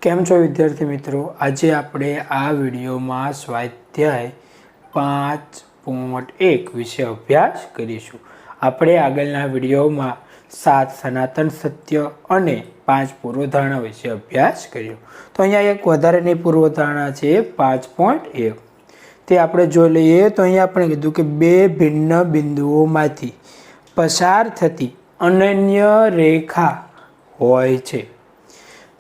કેમ છો વિદ્યાર્થી મિત્રો? આજે આપણે આ વિડીયોમાં સ્વાધ્યાય 5.1 વિશે અભ્યાસ કરીશું. આપણે આગળના વિડીયોમાં 7 સનાતન સત્ય અને 5 પૂર્વધારણા વિશે અભ્યાસ કર્યો. તો અહીંયા એક વધારેની પૂર્વધારણા છે 5.1. તે આપણે જોઈ લઈએ. તો અહીંયા આપણે કીધું કે બે ભિન્ન બિંદુઓમાંથી પસાર થતી અનન્ય રેખા હોય છે.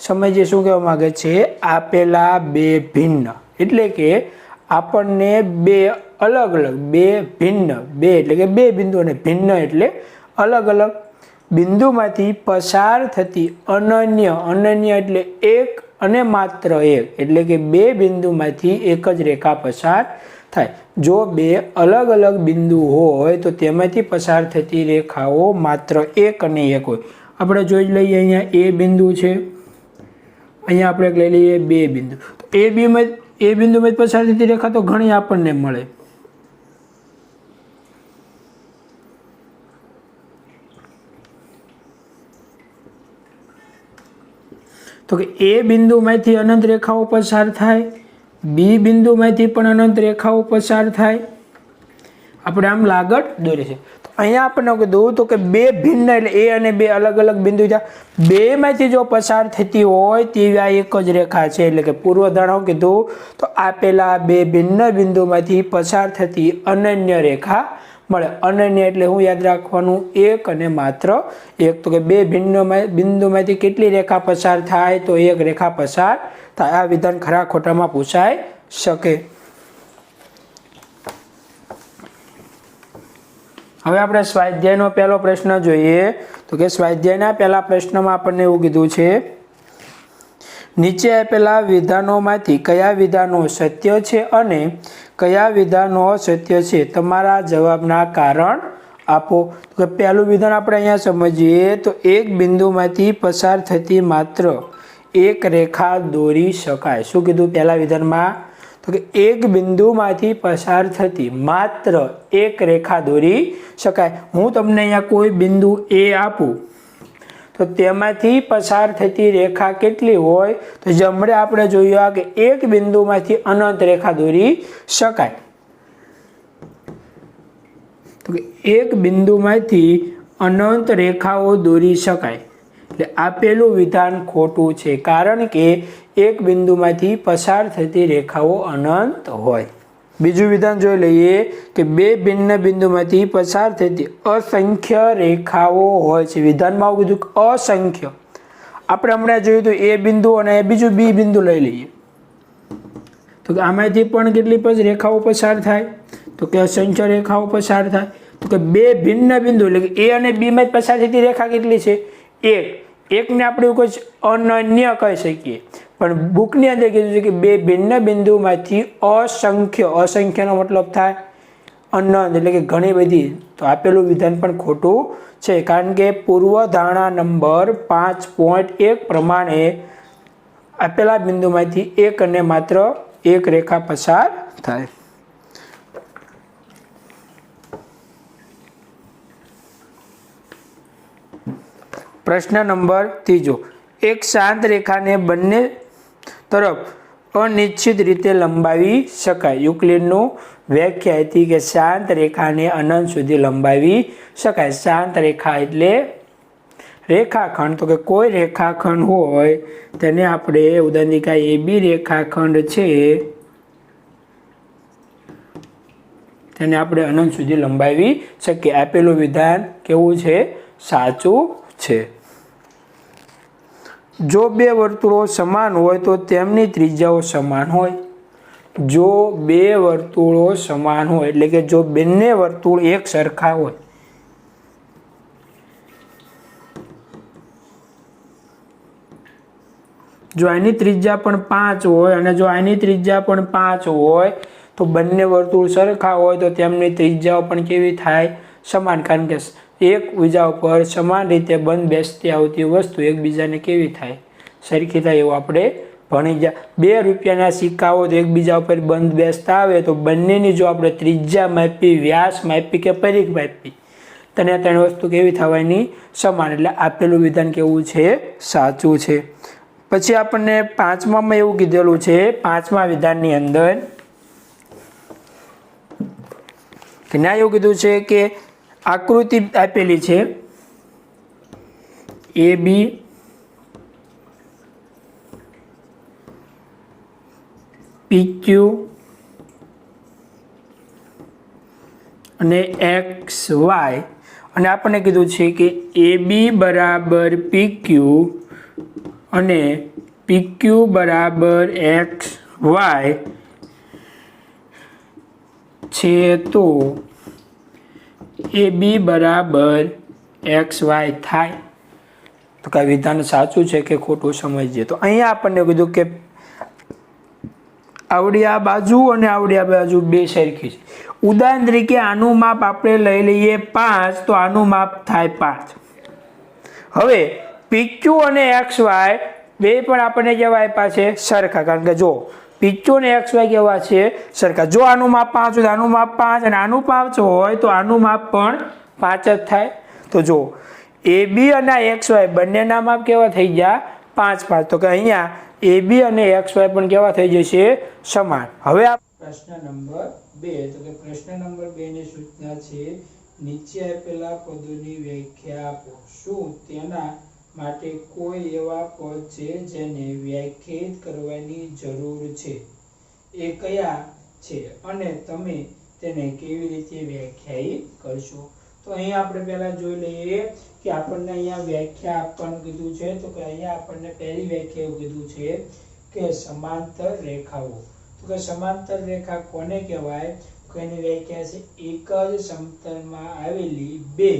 સમજીએ શું કહેવા માગે છે. આપેલા બે ભિન્ન એટલે કે આપણને બે અલગ અલગ બે ભિન્ન બે એટલે કે બે બિંદુ અને ભિન્ન એટલે અલગ અલગ બિંદુમાંથી પસાર થતી અનન્ય એટલે એક અને માત્ર એક એટલે કે બે બિંદુમાંથી એક જ રેખા પસાર થાય. જો બે અલગ અલગ બિંદુ હોય તો તેમાંથી પસાર થતી રેખાઓ માત્ર એક અને એક હોય. આપણે જોઈ લઈએ. અહીંયા એ બિંદુ છે, અહીંયા આપણે લઈ લઈએ બે બિંદુ. તો એ બિંદુમાં પસાર થતી રેખા તો ઘણી આપણને મળે. તો કે એ બિંદુમાંથી અનંત રેખાઓ પસાર થાય, બી બિંદુમાંથી પણ અનંત રેખાઓ પસાર થાય. આપણે આમ લાગત દોરે છે. તો અહીંયા આપણને કીધું તો કે બે ભિન્ન એટલે એ અને બે અલગ અલગ બિંદુ છે. બેમાંથી જો પસાર થતી હોય તેવી આ એક જ રેખા છે. એટલે કે પૂર્વધારણા કીધું તો આપેલા બે ભિન્ન બિંદુમાંથી પસાર થતી અનન્ય રેખા મળે. અનન્ય એટલે હું યાદ રાખવાનું? એક અને માત્ર એક. તો કે બે ભિન્ન બિંદુમાંથી કેટલી રેખા પસાર થાય? તો એક રેખા પસાર થાય. આ વિધાન ખરા ખોટામાં પૂછાઈ શકે. હવે આપણે સ્વાધ્યાયનો પહેલો પ્રશ્ન જોઈએ. તો કે સ્વાધ્યાયના પહેલા પ્રશ્નમાં આપણને એવું કીધું છે, નીચે આપેલા વિધાનોમાંથી કયા વિધાનો સત્ય છે અને કયા વિધાનો અસત્ય છે? તમારા જવાબના કારણ આપો. તો પહેલું વિધાન આપણે અહીંયા સમજીએ. તો એક બિંદુમાંથી પસાર થતી માત્ર એક રેખા દોરી શકાય. શું કીધું પહેલા વિધાનમાં? તો કે એક બિંદુમાંથી પસાર થતી માત્ર એક રેખા દોરી શકાય. હું તમને અહીંયા કોઈ બિંદુ એ આપું તો તેમાંથી પસાર થતી રેખા કેટલી હોય? તો જમણે આપણે જોયું કે એક બિંદુમાંથી અનંત રેખા દોરી શકાય. તો કે એક બિંદુમાંથી અનંત રેખાઓ દોરી શકાય. એટલે આપેલું વિધાન ખોટું છે, કારણ કે એક બિંદુમાંથી પસાર થતી રેખાઓ અનંત હોય. બીજું વિધાન જોઈ લઈએ કે બે ભિન્ન બિંદુમાંથી પસાર થતી અસંખ્ય રેખાઓ હોય છે. વિધાનમાં આવું કીધું કે અસંખ્ય. આપણે હમણાં જોયું તો એ બિંદુ અને બીજું બી બિંદુ લઈ લઈએ. તો કે આમાંથી પણ કેટલી રેખાઓ પસાર થાય? તો કે અસંખ્ય રેખાઓ પસાર થાય. તો કે બે ભિન્ન બિંદુ એટલે કે એ અને બી માં પસાર થતી રેખા કેટલી છે? એકને આપણે કોઈ અનન્ય કહી શકીએ, પણ બુકની અંદર કીધું છે કે બે ભિન્ન બિંદુમાંથી અસંખ્યનો મતલબ થાય અનંત એટલે કે ઘણી બધી. તો આપેલું વિધાન પણ ખોટું છે, કારણ કે પૂર્વધારણા નંબર 5.1 પ્રમાણે આપેલા બિંદુમાંથી એક અને માત્ર એક રેખા પસાર થાય. પ્રશ્ન નંબર 3. એક શાંત રેખાને બંને તરફ અનિશ્ચિત રીતે લંબાવી શકાય. યુક્લિડનું વ્યાખ્યા હતી કે શાંત રેખાને અનંત સુધી લંબાવી શકાય. શાંત રેખા એટલે રેખાખંડ. તો કે કોઈ રેખાખંડ હોય તેને આપણે ઉદાહરણ તરીકે AB રેખાખંડ છે તેને આપણે અનંત સુધી લંબાવી શકીએ. આપેલું વિધાન કેવું છે? સાચું છે. જો બે વર્તુળો સમાન હોય તો તેમની ત્રિજ્યાઓ સમાન હોય. જો બે વર્તુળો સમાન હોય એટલે કે જો બંને વર્તુળ એક સરખા હોય, જો આની ત્રિજ્યા પણ 5 હોય અને જો આની ત્રિજ્યા પણ 5 હોય તો બંને વર્તુળ સરખા હોય તો તેમની ત્રિજ્યાઓ પણ કેવી થાય? સમાન. કારણ કે એક બીજા ઉપર સમાન રીતે બંધ બેસતી આવતી વસ્તુ એકબીજાને કેવી થાય? સરખી થાય. એવું આપણે ભણી ગયા. 2 રૂપિયાના સિક્કાઓ એકબીજા ઉપર બંધ બેસતા આવે તો બંનેની જો આપણે ત્રિજ્યા માપી, વ્યાસ માપી કે પરિઘ માપી ત્રણે વસ્તુ કેવી થવાની? સમાન. એટલે આપેલું વિધાન કેવું છે? સાચું છે. પછી આપણને પાંચમામાં એવું કીધેલું છે, પાંચમા વિધાનની અંદર કે ના એવું કીધું છે કે આકૃતિ આપેલી છે એ બી PQ અને XY અને આપણને કીધું છે કે AB બરાબર PQ અને PQ બરાબર XY છે તો AB બરાબર XY થાય। તો કઈ વિધાન સાચું છે કે ખોટું સમજીએ। તો અહીંયા આપણને કીધું કે આવડી આ બાજુ અને આવડી આ બાજુ બે સરખી છે। ઉદાહરણ તરીકે આનું માપ આપણે લઈ લઈએ 5 તો આનું માપ થાય 5। હવે PQ અને XY બે પણ આપણને કેવા આપ્યા છે સરખા, કારણ કે જો PQ અને XY કેવા છે સરખા। જો આનું માપ 5 હોય તો આનું માપ 5 અને આનું 5 હોય તો આનું માપ પણ 5 જ થાય। તો જો AB અને XY બંનેના માપ કેવા થઈ ગયા 5 5। તો કે અહીંયા AB અને XY પણ કેવા થઈ જશે સમાન। હવે આ પ્રશ્ન નંબર 2 તો કે પ્રશ્ન નંબર 2 ની સૂચના છે નીચે આપેલા પદોની વ્યાખ્યા આપો। શું તેના માટે કોઈ એવા પદ છે જેને વ્યાખ્યાયિત કરવાની જરૂર છે? એ કયા છે અને તમે તેને કેવી રીતે વ્યાખ્યાયિત કરશો? તો અહીંયા આપણે પહેલા જોઈ લઈએ કે આપણને અહીંયા વ્યાખ્યા આપવાનું કીધું છે। તો કે અહીંયા આપણને પહેલી વ્યાખ્યા એવું કીધું છે કે સમાંતર રેખાઓ। તો કે સમાંતર રેખા કોને કહેવાય? તો એની વ્યાખ્યા છે એક જ સમતલમાં આવેલી બે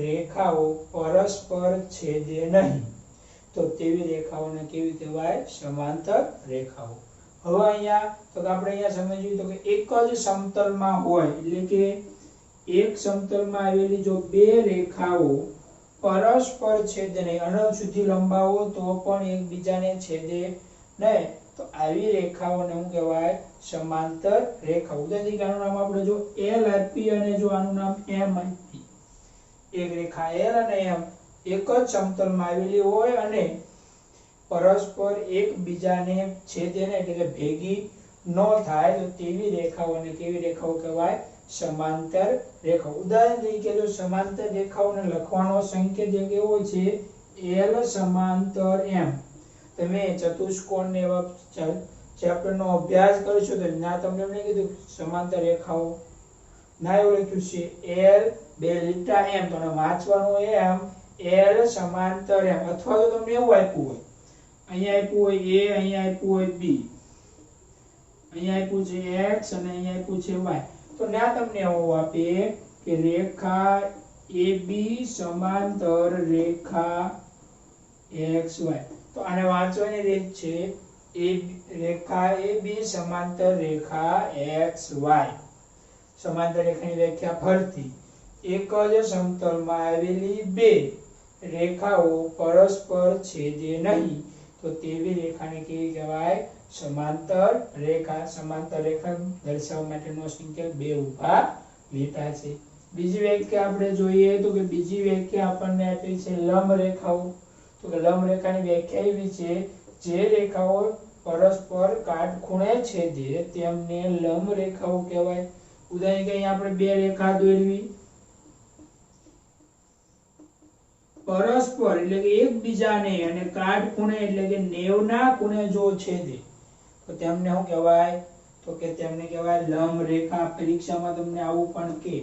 રેખાઓ પરસ્પર છેદે નહીં તો તેવી રેખાઓને કેવી કહેવાય? સમાંતર રેખાઓ। હવે અહીંયા તો આપણે અહીંયા સમજીએ તો કે એક જ સમતલમાં હોય એટલે કે એક સમતલમાં આવેલી જો બે રેખાઓ પરસ્પર છેદે નહીં, અનંત સુધી લંબાવો તો પણ એકબીજાને છેદે નહીં તો આવી રેખાઓને શું કહેવાય? સમાંતર રેખા। ઉદાહરણ તરીકે આનું નામ આપણે જો L આપી અને જો આનું નામ M આપી, એક રેખા L અને M એક જ સમતલમાં આવેલી હોય અને પરસ્પર એકબીજાને છેદે નહીં એટલે કે ભેગી ન થાય તો તેવી રેખાઓને કેવી રેખાઓ કહેવાય? સમાંતર રેખાઓ। ઉદાહરણ તરીકે જો સમાંતર રેખાઓને લખવાનો સંકેત કેવો છે? L સમાંતર M। તમે ચતુષ્કોણ ને એવા ચેપ્ટરનો અભ્યાસ કરશો તો ના તમને એમને કીધું સમાંતર રેખાઓ ના એવું લખ્યું છે L બે લીટા M તો વાંચવાનું M L સમાંતર M અથવા તો તમને એવું આપ્યું હોય અહીંયા આપ્યું હોય A, અહીંયા આપ્યું હોય B, અહીંયા આપ્યું છે X અને અહીંયા આપ્યું છે Y તો ના તમને એવું આપે કે રેખા AB સમાંતર રેખા XY તો આને વાંચવાની રીત છે રેખા AB સમાંતર રેખા XY। સમાંતર રેખાની વ્યાખ્યા ફરતી એક જ સમતલમાં આવેલી બે રેખાઓ પરસ્પર છેદે નહીં તો તેવી રેખાને કેવી કહેવાય? સમાંતર રેખા। સમાંતર રેખા દર્શાવવા માટેનો સંકેત બે ઊભા લીટા છે। બીજી વ્યાખ્યા આપણે જોઈએ તો કે બીજી વ્યાખ્યા આપણને આપી છે લંબ રેખાઓ। તો કે લંબ રેખાની વ્યાખ્યા એવી છે જે રેખાઓ પરસ્પર કાટખૂણે છેદે તેમને લંબ રેખાઓ કહેવાય। ઉદાહરણ કે અહીંયા આપણે બે રેખા દોરવી પરસ્પર એટલે કે એકબીજાને અને કાટખૂણે એટલે કે 90 ના ખૂણે જો છેદે તો તેમને શું કહેવાય? તો કે તેમને કહેવાય લંબ રેખા। પરીક્ષામાં તમને આવું પણ કે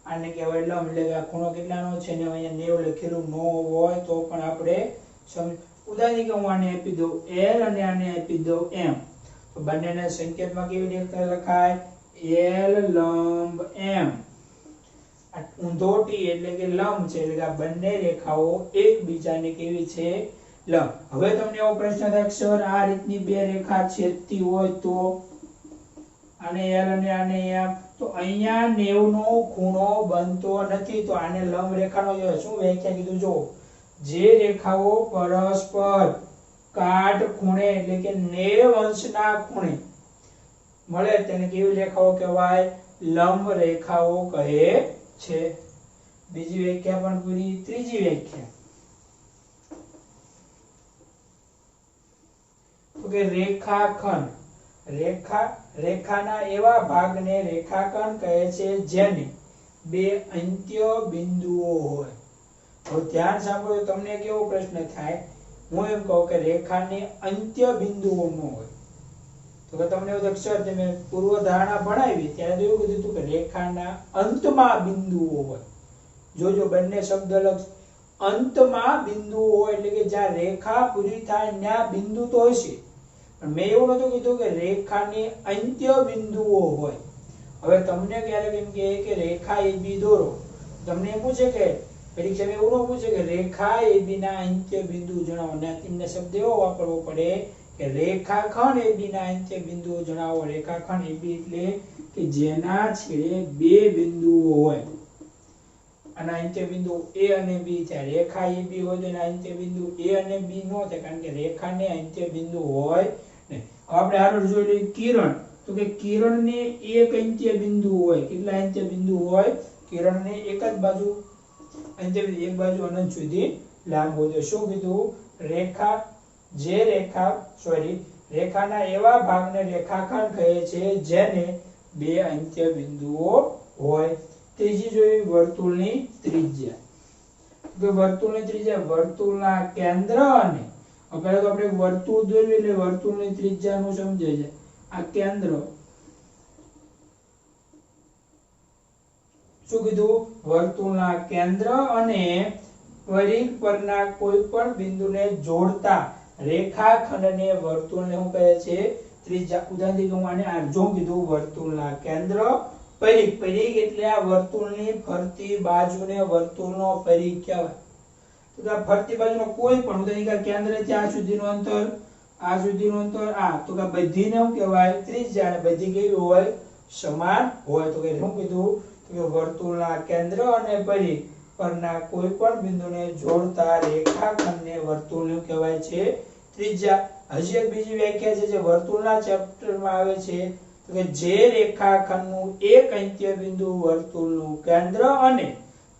આને કહેવાય લંબ એટલે કે આ ખૂણો કેટલાનો છે ને અહીંયા 90 લખેલું ન હોય તો પણ આપણે ઉદાહરણ તરીકે હું આને આપી દઉં L અને આને આપી દઉં M તો બંનેના સંકેતમાં કેવી રીતે લખાય? L લંબ M। આ ઊંધો T એટલે કે લંબ છે એટલે કે આ બંને રેખાઓ એકબીજાને કેવી છે? લંબ। હવે તમને એવો પ્રશ્ન થાય સર આ રીતની બે રેખા છેદતી હોય તો આને L અને આને M તો અહીંયા 90 નો ખૂણો બનતો નથી તો આને લંબ રેખાનો શું વ્યાખ્યા કીધું? જો જે રેખાઓ પરસ્પર કાટખૂણે એટલે કે 90 અંશના ખૂણે મળે તેને કેવી રેખાઓ કહેવાય? લંબ રેખાઓ કહે છે। બીજી વ્યાખ્યા પણ પૂરી। ત્રીજી વ્યાખ્યા કે રેખાખંડ. રેખાના એવા ભાગને રેખાખંડ કહે છે જેને બે અંત્ય બિંદુઓ હોય. તો ધ્યાન સાંભળો, તમને કેવો પ્રશ્ન થાય, હું એમ કહું કે રેખાને અંત્ય બિંદુઓ ન હોય તો કે તમને અક્ષર તમે પૂર્વ ધારણા ભણાવી ત્યારે તો એવું કીધું હતું કે રેખાના અંતમાં બિંદુઓ હોય. જોજો બંને શબ્દ અલગ. અંતમાં બિંદુઓ હોય એટલે કે જ્યાં રેખા પૂરી થાય ત્યાં બિંદુ તો હશે, પણ મેં એવું નતું કીધું કે રેખાની અંત્ય બિંદુઓ હોય. હવે તમને ક્યારેક એમ કે રેખા AB દોરો, તમને એમ પૂછે કે પરીક્ષામાં એવું ન પૂછે કે રેખા AB ના અંત્ય બિંદુ જણાવો, ને તમને શબ્દ એવો વાપરવો પડે કે રેખાખંડ AB ના અંત્ય બિંદુઓ જણાવો. રેખાખંડ AB એટલે કે જેના છેડે બે બિંદુઓ હોય. આના અંત્ય બિંદુ A અને B છે. રેખા AB હોય તો એના અંત્ય બિંદુ A અને B નો થાય, કારણ કે રેખાને અંત્ય બિંદુ હોય ને. આપણે આગળ જોઈ લઈએ કિરણ, તો કે કિરણને એક અંત્ય બિંદુ હોય. કેટલા અંત્ય બિંદુ હોય? કિરણને એક જ બાજુ અંત્ય બિંદુ, એક બાજુ અનંત સુધી લાંબુ હોય. શું કીધું? રેખાના એવા ભાગને રેખાખંડ કહે છે જેને બે અંત્ય બિંદુઓ હોય. ત્રીજી જોઈ વર્તુળની ત્રિજ્યા. તો વર્તુળની ત્રિજ્યા વર્તુળના કેન્દ્ર અને પહેલા તો આપણે વર્તુળ દોર્યું એટલે વર્તુળની ત્રિજ્યાનું સમજાય છે. આ કેન્દ્ર, શું કીધું? વર્તુળના કેન્દ્ર અને પરિઘ પરના કોઈ પણ બિંદુને જોડતા રેખાખંડને વર્તુળને શું કહે છે? ત્રિજ્યા. ઉદાહરણ તરીકે હું આને જો કીધું વર્તુળના કેન્દ્ર પરિઘ એટલે આ વર્તુળની ફરતી બાજુને વર્તુળનો પરિઘ કહેવાય. તો આ ફરતી બાજુનો કોઈ પણ ઉદાહરણ કેન્દ્રથી આ સુધીનું અંતર, આ સુધીનું અંતર આ, તો કે બધીને શું કહેવાય? ત્રિજ્યા. અને બધી કેવી હોય? સમાન હોય. તો કે શું કીધું? તો કે વર્તુળના કેન્દ્ર અને પરિઘ પરના કોઈ પણ બિંદુને જોડતા રેખાખંડને વર્તુળનું કહેવાય છે ત્રિજ્યા. હજી એક બીજી વ્યાખ્યા છે જે વર્તુળના ચેપ્ટરમાં આવે છે, તો કે જે રેખાખંડનું એક અંત્ય બિંદુ વર્તુળનું કેન્દ્ર અને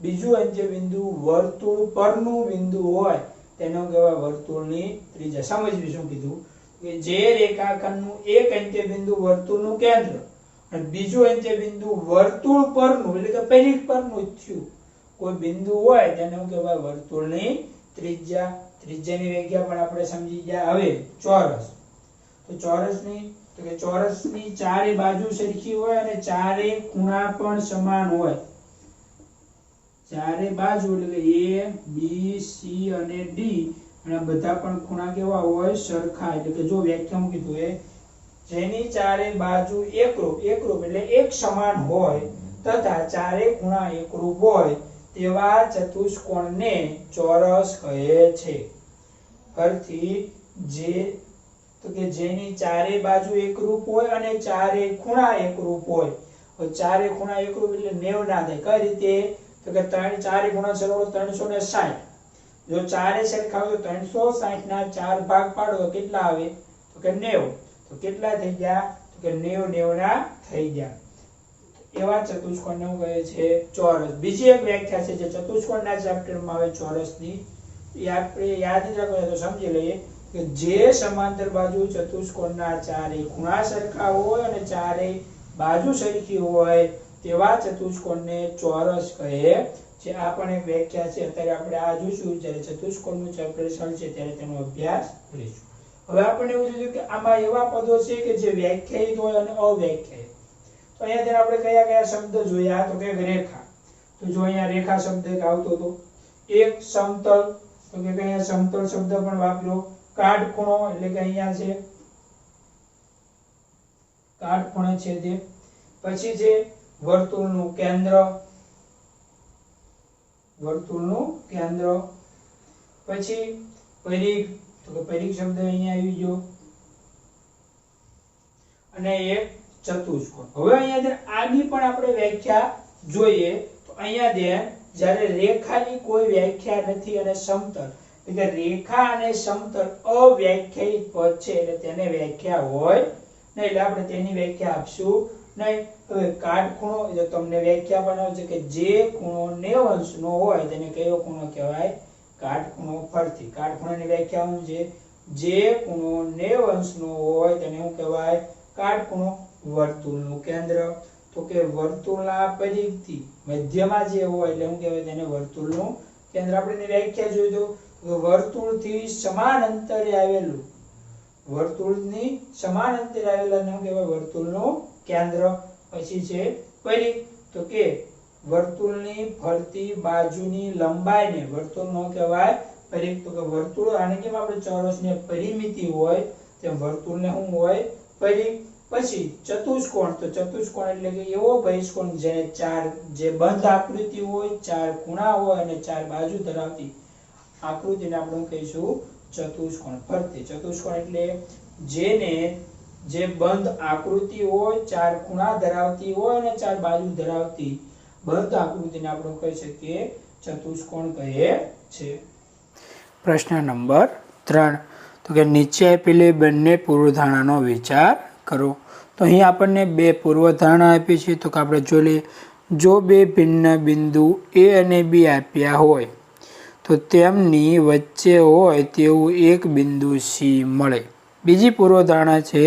બીજું અંત્ય બિંદુ વર્તુળ પરનું બિંદુ હોય તેનો કહેવાય વર્તુળની ત્રિજ્યા. સમજવી શું કીધું? કે જે રેખાખંડનું એક અંત્ય બિંદુ વર્તુળનું કેન્દ્ર અને બીજું અંત્ય બિંદુ વર્તુળ પરનું એટલે કે પરિઘ પરનું થયું કોઈ બિંદુ હોય તેને કહેવાય વર્તુળની ત્રિજ્યા. ત્રિજ્યાની વ્યાખ્યા પણ આપણે સમજી ગયા. હવે ચોરસ, તો ચોરસની ચારે બાજુ સરખી હોય અને ચારે ખૂણા પણ સમાન હોય. ચારે બાજુ એટલે કે A, B, C અને D અને બધા પણ ખૂણા કેવા હોય? સરખા. એટલે કે જો વ્યાખ્યા કીધું એ જેની ચારે બાજુ એકરૂપ એટલે એક સમાન હોય તથા ચારે ખૂણા એકરૂપ હોય તેવા ચતુષ્કોણને ચોરસ કહે છે. ફરીથી તો કે જેની ચારે બાજુ એકરૂપ હોય અને ચારે ખૂણા એકરૂપ હોય. તો ચારે ખૂણા એકરૂપ એટલે 90 ના થાય. કઈ રીતે? તો કે ચારે ખૂણા સરવાળો 360. જો ચારે સરખા હોય તો 360 ના 4 ભાગ પાડો તો કેટલા આવે? તો કે 90. તો કેટલા થઈ ગયા? તો કે 90 ના થઈ ગયા. એવા ચતુષ્કોણને કહે છે ચોરસ. બીજી એક વ્યાખ્યા છે જે ચતુષ્કોણના ચેપ્ટરમાં આવે ચોરસની, એ આપણે યાદ ન રાખો તો સમજી લઈએ કે જે સમાંતર બાજુ ચતુષ્કોણના ચારે ખૂણા સરખા હોય અને ચારે બાજુ સરખી હોય તેવા ચતુષ્કોણને ચોરસ કહે છે. આ પણ એક વ્યાખ્યા છે. અત્યારે આપણે આ જોઈશું જ્યારે ચતુષ્કોણનું ચેપ્ટર ચાલશે ત્યારે તેનો અભ્યાસ કરીશું. હવે આપણે એવું જોયું કે આમાં એવા પદો છે કે જે વ્યાખ્યાયિત હોય અને અવ્યાખ્યાયિત. તો અહીંયા આપણે કયા કયા શબ્દ જોયા? તો કે રેખા. તો જો અહીંયા રેખા શબ્દ એક આવતો હતો. એક સમતલ, તો કે અહીંયા સમતલ શબ્દ પણ વાપર્યો. કાટખૂણો એટલે કે અહીંયા છે કાટખૂણે છે તે. પછી છે વર્તુળનું કેન્દ્ર, પછી પરિઘ, તો કે પરિઘ શબ્દ અહીંયા આવી ગયો અને એક ચતુષ્કોણ. હવે અહીંયા આની પણ આપણે વ્યાખ્યા જોઈએ. તો અહીંયા જ્યારે રેખાની કોઈ વ્યાખ્યા નથી અને સમતલ એટલે રેખા અને સમતલ અવ્યાખ્યાયિત પદ છે એટલે તેને વ્યાખ્યા હોય નહીં, એટલે આપણે તેની વ્યાખ્યા આપશું નહીં. હવે કાટખૂણો એટલે તમને વ્યાખ્યા બનાવે છે કે જે ખૂણો 90 અંશનો હોય તેને કયો ખૂણો કહેવાય? કાટખૂણો. ફરતી કાટખૂણાની વ્યાખ્યા શું છે? જે ખૂણો 90 અંશનો હોય તેને શું કહેવાય? કાટખૂણો. વર્તુળનું કેન્દ્ર, તો કે વર્તુળના પરિઘથી મધ્યમાં જે હોય એટલે શું કહેવાય? તેને વર્તુળનું કેન્દ્ર. આપણે એની વ્યાખ્યા જોઈ દો. વર્તુળથી સમાન અંતરે આવેલું, વર્તુળની સમાન અંતરે આવેલાને શું કહેવાય? વર્તુળનું કેન્દ્ર. પછી છે પરિઘ, તો કે વર્તુળની ફરતી બાજુની લંબાઈને વર્તુળનો કહેવાય પરિઘ. તો કે વર્તુળ, આને કેમ આપણે ચોરસને પરિમિતિ હોય તેમ વર્તુળને શું હોય? પરિઘ. પછી ચતુષ્કોણ, તો ચતુષ્કોણ એટલે કે એવો બહિષ્કોણ જેને ચાર, જે બંધ આકૃતિ હોય, ચાર ખૂણા હોય અને ચાર બાજુ ધરાવતી આકૃતિને આપણે કહીશું ચતુષ્કોણ. ફરતી ચતુષ્કોણ એટલે જેને, જે બંધ આકૃતિ હોય, ચાર ખૂણા ધરાવતી હોય અને ચાર બાજુ ધરાવતી બંધ આકૃતિને આપણે કહી શકીએ ચતુષ્કોણ કહે છે. પ્રશ્ન નંબર 3, તો કે નીચે આપેલી બંને પૂર્વધારણાનો વિચાર કરો. તો અહીં આપણને બે પૂર્વધારણા આપી છે. તો કે આપણે જોઈ લઈએ. જો બે ભિન્ન બિંદુ A અને B આપ્યા હોય તો તેમની વચ્ચે હોય તેવું એક બિંદુ C મળે. બીજી પૂર્વધારણા છે,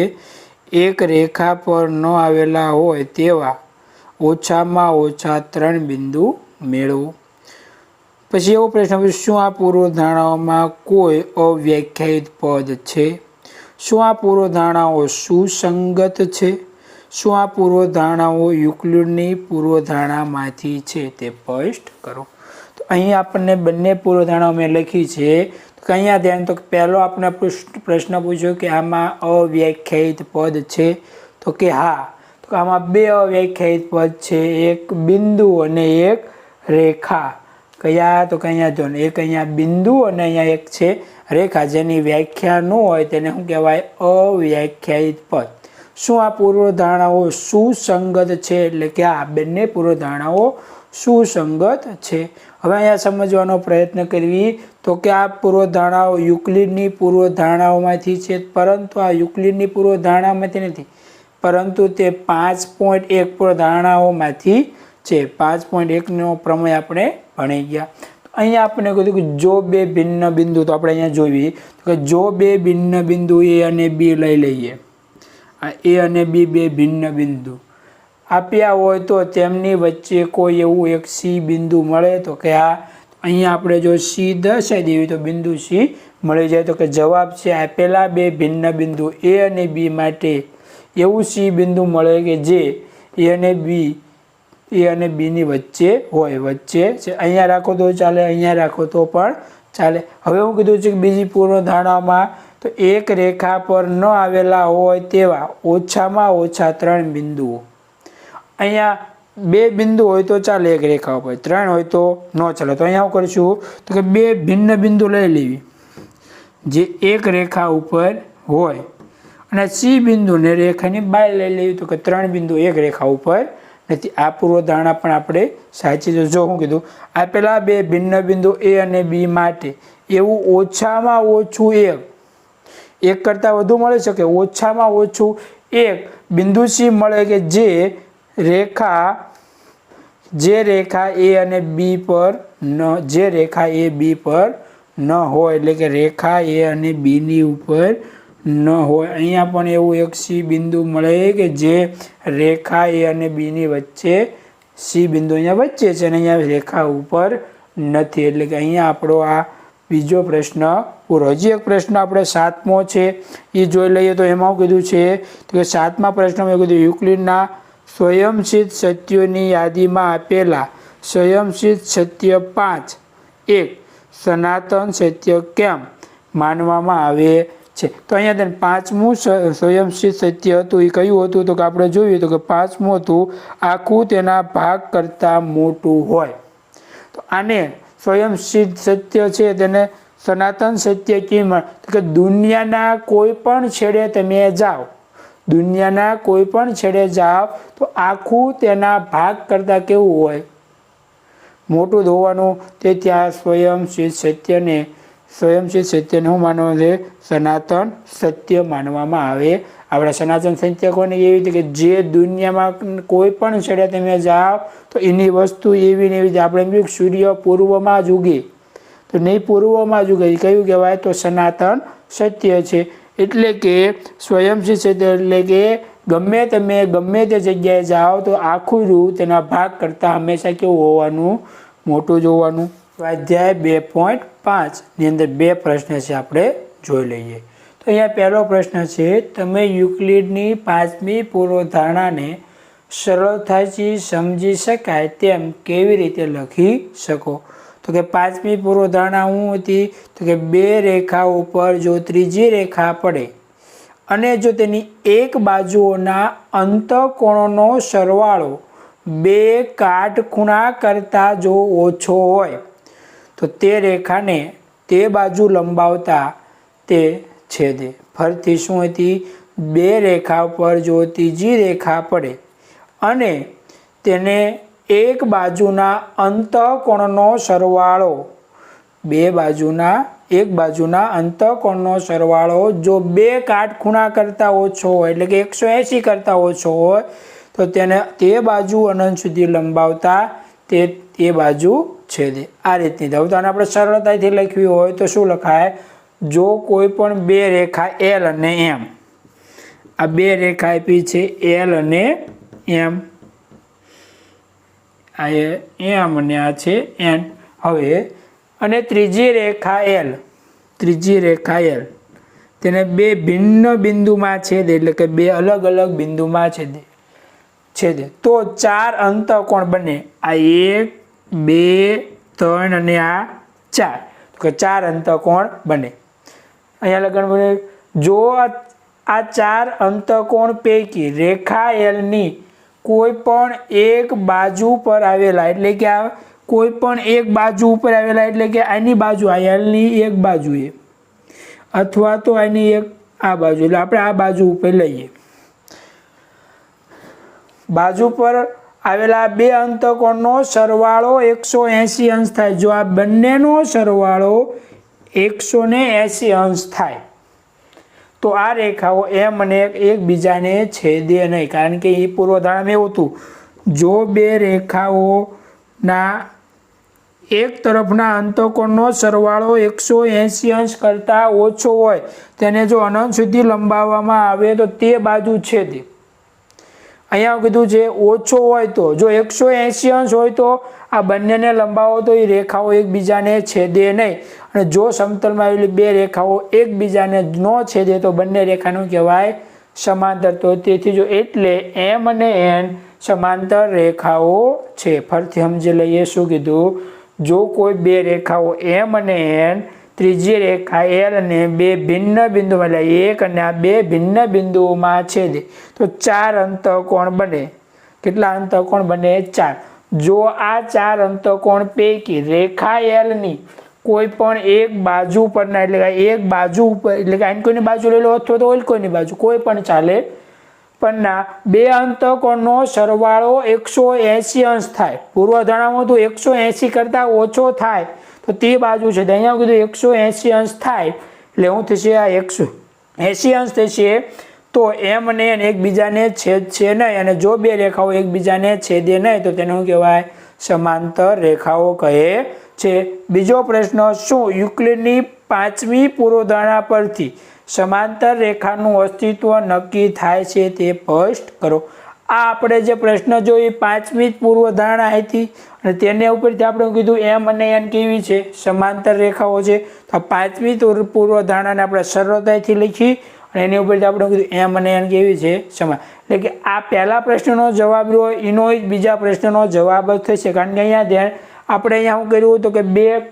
એક રેખા પર ન આવેલા હોય તેવા ઓછામાં ઓછા 3 બિંદુ મેળવો. પછી એવો પ્રશ્ન, શું આ પૂર્વધારણાઓમાં કોઈ અવ્યાખ્યાયિત પદ છે? શું આ પૂર્વધારણાઓ સુસંગત છે? શું આ પૂર્વધારણાઓ યુક્લિડની પૂર્વધારણામાંથી છે? તે સ્પષ્ટ કરો. તો અહીં આપણને બંને પૂર્વધારણાઓ મેં લખી છે. તો અહીંયા ધ્યાન, તો પહેલો આપણે પ્રશ્ન પૂછ્યો કે આમાં અવ્યાખ્યાયિત પદ છે? તો કે હા. તો આમાં બે અવ્યાખ્યાયિત પદ છે, એક બિંદુ અને એક રેખા. કયા? તો કે અહીંયા જો, એક અહીંયા બિંદુ અને અહીંયા એક છે રેખા, જેની વ્યાખ્યા ન હોય તેને શું કહેવાય? અવ્યાખ્યાયિત પદ. શું આ પૂર્વધારણાઓ સુસંગત છે? એટલે કે આ બંને પૂર્વધારણાઓ સુસંગત છે. હવે અહીંયા સમજવાનો પ્રયત્ન કરવી તો કે આ પૂર્વધારણાઓ યુક્લિડની પૂર્વધારણાઓમાંથી છે, પરંતુ આ યુક્લિડની પૂર્વધારણામાંથી નથી, પરંતુ તે 5.1 પૂર્વધારણાઓમાંથી છે. 5.1નો પ્રમેય આપણે ભણી ગયા. અહીંયા આપણે કીધું કે જો બે ભિન્ન બિંદુ, તો આપણે અહીંયા જોઈએ કે જો બે ભિન્ન બિંદુ A અને B લઈ લઈએ. આ A અને B બે ભિન્ન બિંદુ આપ્યા હોય તો તેમની વચ્ચે કોઈ એવું એક C બિંદુ મળે. તો કે આ અહીંયા આપણે જો C દર્શાવી દેવી તો બિંદુ C મળી જાય. તો કે જવાબ છે આપેલા બે ભિન્ન બિંદુ A અને B માટે એવું C બિંદુ મળે કે જે A અને B ની વચ્ચે હોય. વચ્ચે છે, અહીંયા રાખો તો ચાલે, અહીંયા રાખો તો પણ ચાલે. હવે હું કીધું છે કે બીજી પૂર્વધારણામાં, તો એક રેખા પર ન આવેલા હોય તેવા ઓછામાં ઓછા 3 બિંદુઓ. અહીંયા બે બિંદુ હોય તો ચાલે એક રેખા ઉપર, 3 હોય તો ન ચાલે. તો અહીંયા શું કરીશું? તો કે બે ભિન્ન બિંદુ લઈ લેવી જે એક રેખા ઉપર હોય અને C બિંદુને રેખાની બહાર લઈ લેવી. તો કે 3 બિંદુ એક રેખા ઉપર નથી. આ પૂર્વધારણા પણ આપણે સાચી છે. જો હું કીધું આપેલા બે ભિન્ન બિંદુ A અને B માટે એવું ઓછામાં ઓછું એક કરતાં વધુ મળી શકે, ઓછામાં ઓછું એક બિંદુ C મળે કે જે રેખા A અને B પર ન, જે રેખા A B પર ન હોય, એટલે કે રેખા A અને B ની ઉપર ન હોય. અહીંયા પણ એવું એક C બિંદુ મળે કે જે રેખા A અને B ની વચ્ચે, C બિંદુ અહીંયા વચ્ચે છે અને અહીંયા રેખા ઉપર નથી. એટલે કે અહીંયા આપણો આ બીજો પ્રશ્ન પૂરો. હજી એક પ્રશ્ન આપણે 7મો છે એ જોઈ લઈએ. તો એમાં કીધું છે તો કે 7મા પ્રશ્નમાં કીધું યુક્લિડના સ્વયંસિદ્ધ સત્યોની યાદીમાં આપેલા સ્વયંસિદ્ધ સત્ય 5 એક સનાતન સત્ય કેમ માનવામાં આવે છે? તો અહીંયા 5મું સ્વયંસિદ્ધ સત્ય હતું એ કયું હતું? તો કે આપણે જોયું તો કે 5મું હતું આખું તેના ભાગ કરતાં મોટું હોય. તો આને સ્વયંસિદ્ધ સત્ય છે તેને સનાતન સત્ય કેમ? તો કે દુનિયાના કોઈ પણ છેડે તમે જાઓ, દુનિયાના કોઈ પણ છેડે જાઓ તો આખું તેના ભાગ કરતાં કેવું હોય? મોટું જ હોવાનું. તે ત્યાં સ્વયંસિદ્ધ સત્યને શું માનવામાં છે? સનાતન સત્ય માનવામાં આવે. આપણે સનાતન સત્ય કોને એવી રીતે કે જે દુનિયામાં કોઈ પણ છેડે તમે જાઓ તો એની વસ્તુ એવી ને એવી. આપણે સૂર્ય પૂર્વમાં જ ઉગે તો નહીં, પૂર્વમાં જ ઉગે, કયું કહેવાય? તો સનાતન સત્ય છે, એટલે કે સ્વયંસિદ્ધ સત્ય એટલે કે ગમે તમે ગમે તે જગ્યાએ જાઓ તો આખું રૂ તેના ભાગ કરતાં હંમેશા કેવું હોવાનું? મોટું જ હોવાનું. સ્વાધ્યાય 2.5 ની અંદર 2 પ્રશ્ન છે, આપણે જોઈ લઈએ. તો અહીંયા પહેલો પ્રશ્ન છે, તમે યુક્લિડની 5મી પૂર્વધારણાને સરળતાથી સમજી શકાય તેમ કેવી રીતે લખી શકો? તો કે 5મી પૂર્વધારણા શું હતી? તો કે 2 રેખા ઉપર જો ત્રીજી રેખા પડે અને જો તેની એક બાજુઓના અંતઃકોણોનો સરવાળો 2 કાટખૂણા કરતાં જો ઓછો હોય તો તે રેખાને તે બાજુ લંબાવતા તે છેદે. ફરીથી શું હતી? 2 રેખા ઉપર જો ત્રીજી રેખા પડે અને તેને એક બાજુના અંતઃકોણનો સરવાળો એક બાજુના અંતઃકોણનો સરવાળો જો 2 કાટખૂણા કરતાં ઓછો હોય એટલે કે 180 કરતાં ઓછો હોય તો તેને તે બાજુ અનંત સુધી લંબાવતા તે બાજુ છેદે. આ રીતની. હવે તો આને આપણે સરળતાથી લખવી હોય તો શું લખાય? જો કોઈ પણ 2 રેખા L અને M, આ 2 રેખા આપી છે L અને M, આ M અને આ છે N. હવે અને ત્રીજી રેખા L તેને 2 ભિન્ન બિંદુમાં છેદે એટલે કે 2 અલગ અલગ બિંદુમાં છેદે તો 4 અંતઃકોણ બને. આ 1 2 3 અને આ 4, તો 4 અંતઃકોણ બને. અહીંયા લગન બને. જો આ 4 અંતઃકોણ પૈકી રેખા L ની કોઈ પણ એક બાજુ પર આવેલા એટલે કે આ કોઈ પણ એક બાજુ ઉપર આવેલા એટલે કે આની બાજુ, આ L ની એક બાજુએ અથવા તો આની એક આ બાજુ, એટલે આપણે આ બાજુ ઉપર લઈએ. બાજુ પર આવેલા 2 અંતઃકોણનો સરવાળો 180 અંશ થાય. જો આ બંનેનો સરવાળો 180 અંશ થાય તો આ રેખાઓ M અને એકબીજાને છેદે નહીં. કારણ કે એ પૂર્વધારણામાં એવું હતું, જો 2 રેખાઓના એક તરફના અંતઃકોણનો સરવાળો 180 અંશ કરતાં ઓછો હોય તેને જો અનંત સુધી લંબાવવામાં આવે તો તે બાજુ છેદે. અહીંયા કીધું છે ઓછો હોય તો, જો 180 અંશ હોય તો આ બંનેને લંબાવો તો એ રેખાઓ એકબીજાને છેદે નહીં. અને જો સમતલમાં આવેલી 2 રેખાઓ એકબીજાને ન છેદે તો બંને રેખાનું કહેવાય સમાંતર. તો તેથી જો એટલે M અને N સમાંતર રેખાઓ છે. ફરીથી સમજી લઈએ શું કીધું? જો કોઈ 2 રેખાઓ M અને N ત્રીજી રેખા L અને 2 ભિન્ન બિંદુમાં એટલે 1 અને આ 2 ભિન્ન બિંદુઓમાં છેદે તો 4 અંતઃકોણ બને. કેટલા અંતઃકોણ બને? 4. જો આ 4 અંતઃકોણ પૈકી રેખા L ની કોઈ પણ એક બાજુ પરના એટલે કે એક બાજુ ઉપર એટલે કે આની કોઈની બાજુ લઈ લો અથવા તો કોઈની બાજુ કોઈ પણ ચાલે પરના 2 અંતઃકોણનો સરવાળો 180 અંશ થાય. પૂર્વધારણામાં તો 180 કરતાં ઓછો થાય તો તે બાજુ છે. અહીંયા કીધું 180 અંશ થાય એટલે શું થશે? આ 180 અંશ થશે તો M અને N એકબીજાને છેદશે નહીં. અને જો 2 રેખાઓ એકબીજાને છેદે નહીં તો તેને શું કહેવાય? સમાંતર રેખાઓ કહે છે. બીજો પ્રશ્ન, શું યુક્લિડની 5મી પૂર્વધારણા પરથી સમાંતર રેખાનું અસ્તિત્વ નક્કી થાય છે તે સ્પષ્ટ કરો? આ આપણે જે પ્રશ્ન જોઈ 5મી પૂર્વધારણા હતી અને તેને ઉપરથી આપણે કીધું M અને N કેવી છે? સમાંતર રેખાઓ છે. તો 5મી પૂર્વધારણાને આપણે સરળતાથી લખી અને એની ઉપરથી આપણે કીધું M અને N કેવી છે? સમાન. એટલે કે આ પહેલા પ્રશ્નનો જવાબ રહ્યો એનો જ બીજા પ્રશ્નનો જવાબ જ થશે. કારણ કે અહીંયા આપણે અહીંયા શું કર્યું હતું કે 2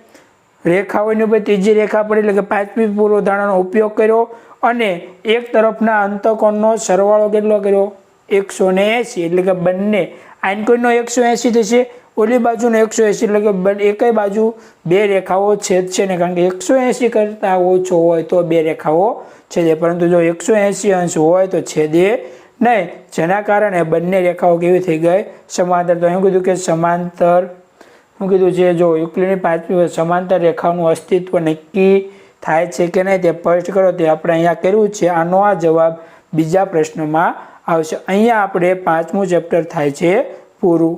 રેખાઓની ઉપર ત્રીજી રેખા પડી એટલે કે 5મી પૂર્વધારણાનો ઉપયોગ કર્યો અને એક તરફના અંતઃકોણનો સરવાળો કેટલો કર્યો? 180. એટલે કે બંને આની કોઈનો 180 થશે, ઓલી બાજુનો 180 એટલે કે એકેય બાજુ 2 રેખાઓ છેદશે ને. કારણ કે 180 કરતાં ઓછો હોય તો 2 રેખાઓ છેદે, પરંતુ જો 180 અંશ હોય તો છેદે નહીં. જેના કારણે બંને રેખાઓ કેવી થઈ ગઈ? સમાંતર. તો એવું કીધું કે સમાંતર શું કીધું છે? જો યુક્લિડની 5મી સમાંતર રેખાનું અસ્તિત્વ નક્કી થાય છે કે નહીં તે સ્પષ્ટ કરો. તે આપણે અહીંયા કર્યું છે. આનો આ જવાબ બીજા પ્રશ્નમાં આવશે. અહીંયા આપણે 5મું ચેપ્ટર થાય છે પૂરું.